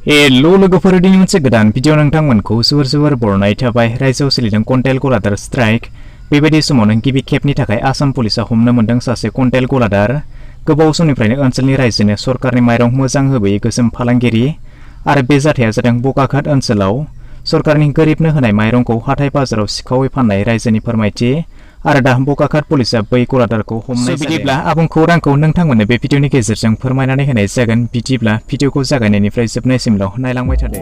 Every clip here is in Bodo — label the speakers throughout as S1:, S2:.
S1: हेलो लोगोफोर दिनै मोनसे गोदान भिडिअ नोंथांमोनखौ जोबोर बरायनाय थाबाय। रायजोआव सोलिदों कन्टेल गलादार स्ट्राइक। बेबायदि समावनो गिबि खेबनि थाखाय आसाम पुलिसा हमनो मोनदों सासे कन्टेल गलादार। गोबाव समनिफ्रायनो ओनसोलनि रायजोनो सरकारनि माइरं मोजां होबोयै गोसोम फालांगिरि आरो बे जाथाया जादों बकाघाट ओनसोलाव सरकारनि गोरिबनो होनाय माइरंखौ हाथाय बाजाराव सिखावै फाननाय रायजोनि फोरमायथि आरो दा बकाघाट पुलिसा बै गलादारखौ हमनाय जादों। बिदिब्ला आबुं खौरांखौ नोंथांमोननो बे भिडिअनि गेजेरजों फोरमायनानै होनाय जागोन। बिदिब्ला भिडिअखौ जागायनायनिफ्राय जोबनायसिमल' नायलांबाय थादो।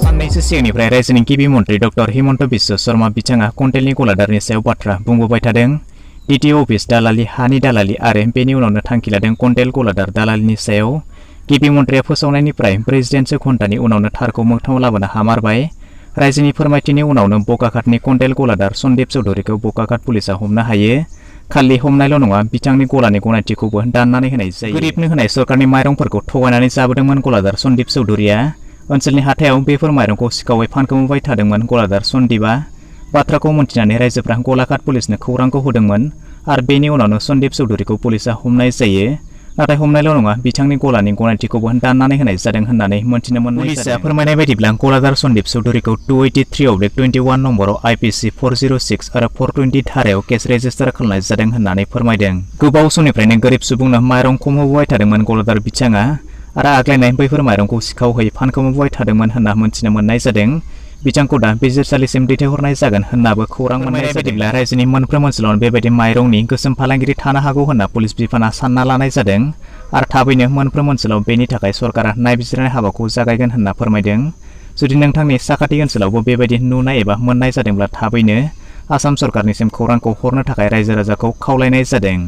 S1: साननैसो सिगांनिफ्राय रायजोनि गिबि मन्त्रि डक्टर हिमन्त बिश्व शर्मा बिथाङा कन्टेलनि गलादारनि सायाव बाथ्रा बुंबोबाय थादों। डिटिअ अफिस दालालि हानि दालालि आरो बेनि उनावनो थांखि लादों कन्टेल गलादार दालालिनि सायाव। गिबि मन्थ्रिया फोसावनायनिफ्राय 48 घन्टानि उनावनो थारखौ मोगथाङाव लाबोनो हामारबाय। रायजोनि फोरमायथिनि उनावनो बकाघाटनि कन्टेल गलादार सन्दीप चौधुरीखौ बकाघाट पुलिसा हमनो हायो। खालि हमनायल' नङा, बिथांनि गलानि गनायथिखौबो दाननानै होनाय जायो। गोरिबनो होनाय सरकारनि माइरंफोरखौ थगायनानै जाबोदोंमोन गलादार सन्दीप चौधुरीया। ओनसोलनि हाथायाव बेफोर माइरंखौ सिखावै फानखोमाबाय थादोंमोन गलादार सन्दीपआ। बाथ्राखौ मोनथिनानै रायजोफ्रा गलाघाट पुलिसनो खौरांखौ होदोंमोन आरो बेनि उनावनो सन्दीप चौधुरीखौ पुलिसा हमनाय जायो। नाथाय हमनायल' नङा, बिथांनि गलानि गनायथिखौबो दाननानै होनाय जादों होननानै मोनथिनो मोननाय जादों। पुलिसा फोरमायनाय बायदिब्ला गलादार सन्दीप चौधुरीखौ 283/21 नम्बराव IPC 406 आरो 420 धारायाव केस रेजिस्टार खालामनाय जादों होननानै फोरमायदों। गोबाव समनिफ्रायनो गोरिब सुबुंनो माइरं खमहोबोबाय थादोंमोन गलादार बिथाङा आरो आग्लायनाय बैफोर माइरंखौ सिखावहै फानखोमाबाय थादोंमोन होनना मोनथिनो मोननाय जादों। बिथांखौ दा बिजिरसालिसिम दैथायहरनाय जागोन होननाबो खौरां मोननाय बायदिब्ला रायजोनि मोनफ्रोम ओनसोलावनो बेबायदि माइरंनि गोसोम फालांगिरि थानो हागौ होनना पुलिस बिफाना सानना लानाय जादों आरो थाबैनो मोनफ्रोम ओनसोलाव बेनि थाखाय सरकारा नायबिजिरनाय हाबाखौ जागायगोन होनना फोरमायदों। जुदि नोंथांनि साखाथि ओनसोलावबो बेबायदि नुनाय एबा मोननाय जादोंब्ला थाबैनो आसाम सरकारनिसिम खौरांखौ हरनो थाखाय रायजो राजाखौ खावलायनाय जादों।